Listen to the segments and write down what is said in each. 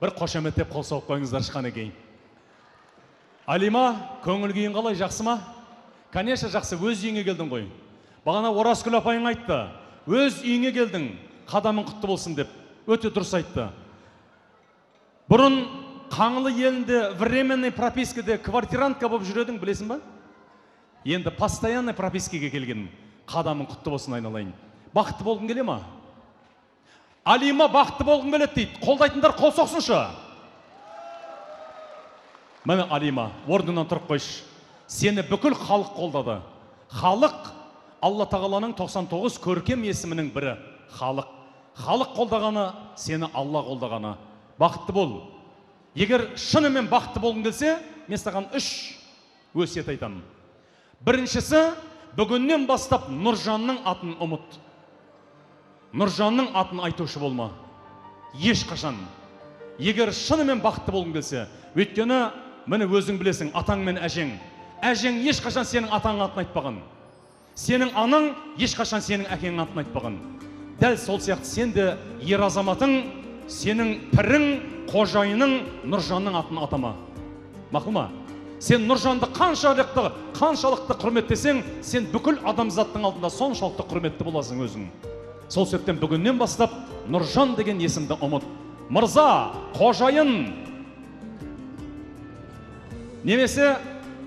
бір қошеметтеп қол соғып қойыңыздар шықанекей. Алима, көңіл күйің қалай, жақсы ма? Конечно, жақсы, өз үйіңе келдің ғой. Бағана Оразкүл апайың айтты, өз үйіңе келдің, қадамың құтты болсын деп. Өте дұрыс айтты. Бұрын Қаңлы елінде временный пропискеде квартирантка болып жүредің, білесің ба? Енді постоянный пропискеге келген. Қадамың құтты болсын, айналайын. Бақытты болғың келе ма? Алима бақытты болғың келеді дейді. Қолдайтындар қол соқсыншы. Міне Алима, орнынан тұрып қойшы. Сені бүкіл халық қолдады. Халық Алла тағаланың 99 көркем есімінің бірі. Халық. Халық қолдағаны, сені Алла қолдағаны. Бақытты бол. Егер шынымен бақытты болғың келсе, мен саған 3 өсиет айтамын. Біріншісі, бүгіннен бастап Нұржанның атын ұмыт. Нұржанның атын айтушы болма. Ешқашан. Егер шынымен бақытты болғың келсе, өйткені міне өзің білесің, атаң мен әжең. Әжең ешқашан сенің атаң атын айтпаған. Сенің анаң ешқашан сенің әкең атын айтпаған. Дәл сол сияқты сен де ер азаматың, сенің пірің, қожайының Нұржанның атын атама. Мақұл ма? Сен Нұржанды қаншалықты құрметтесең, сен бүкіл адамзаттың алдында соншалықты құрметті боласың өзің. Сол себептен бүгіннен бастап Нұржан деген есімді ұмыт. Мырза, қожайын. Немесе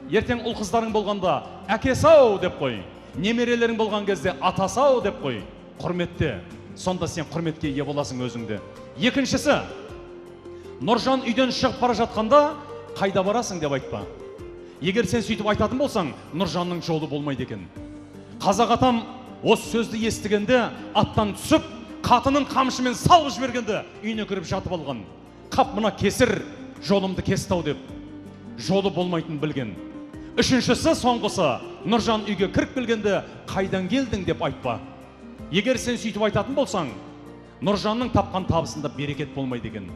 ертең ұл қыздарың болғанда әкесі-ау деп қой. Немерелерің болған кезде атасы-ау деп қой. Құрметте. Сонда сен құрметке ие боласың өзіңде. Екіншісі, Нұржан үйден шығып бара жатқанда қайда барасың деп айтпа. Егер сен сөйтіп айтатын болсаң, Нұржанның жолы болмайды екен. Қазақ атам осы сөзді естігенде аттан түсіп, қатының қамшымен салып жібергенде үйіне кіріп жатып алған. Қап, мына кесір жолымды кесті-ау деп. Жолы болмайтын білген. Үшіншісі, соңғысы, Нұржан үйге кіріп келгенде қайдан келдің деп айтпа. Егер сен сөйтіп айтатын болсаң, Нұржанның тапқан табысында берекет болмайды екен.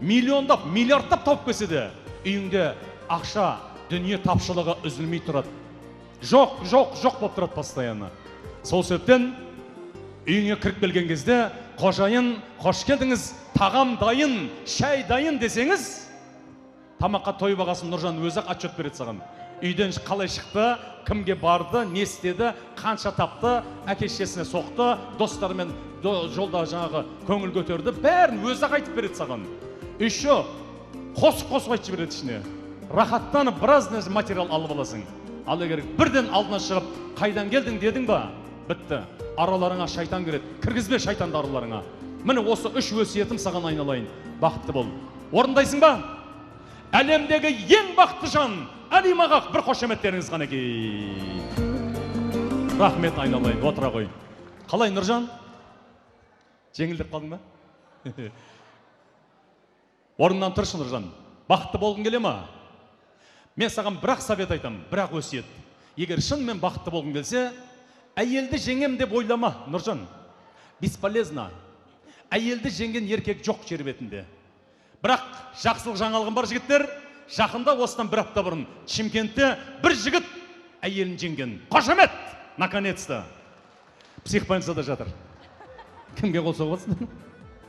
Миллиондап, миллиардтап тауып келсе де, үйіңде ақша, дүние тапшылығы үзілмей тұрады. Жоқ болып тұрады постоянно. Сол себептен үйіңе кіріп келген кезде, қожайын, қош келдіңіз, тағам дайын, шай дайын десеңіз, тамаққа той бағасын Нұржан өзі отчет береді саған. Үйден қалай шықты, кімге барды, не істеді, қанша тапты, әке-шешесіне соқты, достарымен жолда жаңағы көңіл көтерді, бәрін өзі айтып береді саған. Үші қосып айтып береді ішіне. Рахаттанып біраз материал алып аласың. Ал егер бірден алдына шығып, қайдан келдің дедің ба? Бітті. Араларыңа шайтан кіреді. Кіргізбе шайтанды араларыңа. Міне осы 3 өсиетім саған айналайын. Бақытты бол. Орындайсың ба? Әлемдегі ең бақытты жан Алимаға бір қошеметтеріңіз қанекей. Рахмет, айналайын. Отыра қой. Қалай, Нұржан? Жеңілдеп қалдың ба? Орнынан тұршы, Нұржан. Бақытты болғың келе ма? Мен саған бірақ совет айтам, бірақ өсиет. Егер шынымен бақытты болғың келсе, әйелді жеңем деп ойлама, Нұржан. Бесполезно. Әйелді жеңген еркек жоқ жер бетінде. Бірақ жақсылық жаңалығым бар, жігіттер. Жақында осыдан бір апта бұрын Шымкентте бір жігіт әйелін жеңген. Қошемет! Наконец-то. Психбольницада жатыр. Кімге қол соғып отырсың?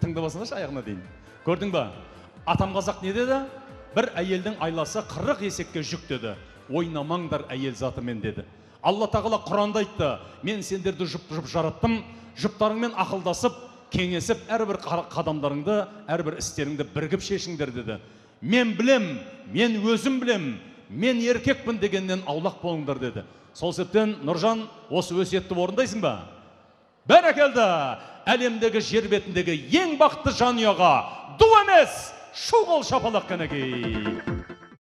Тыңдап алсаңдаршы аяғына дейін. Көрдің ба? Атам қазақ не деді? Бір әйелдің айласы 40 есекке жүк деді. Ойнамаңдар әйел затымен деді. Алла тағала Құранда айтты: мен сендерді жұп-жұп жараттым, жұптарыңмен ақылдасып, кеңесіп, әрбір қадамдарыңды, әрбір істеріңді біргіп шешіңдер деді. Мен білем, мен өзім білем, мен еркекпін дегеннен аулақ болыңдар деді. Сол себептен, Нұржан, осы өсиетті орындайсың ба? Бәрекелді! Әлемдегі жер бетіндегі ең бақытты жанұяға ду емес, шу қол шапалақ қанекей.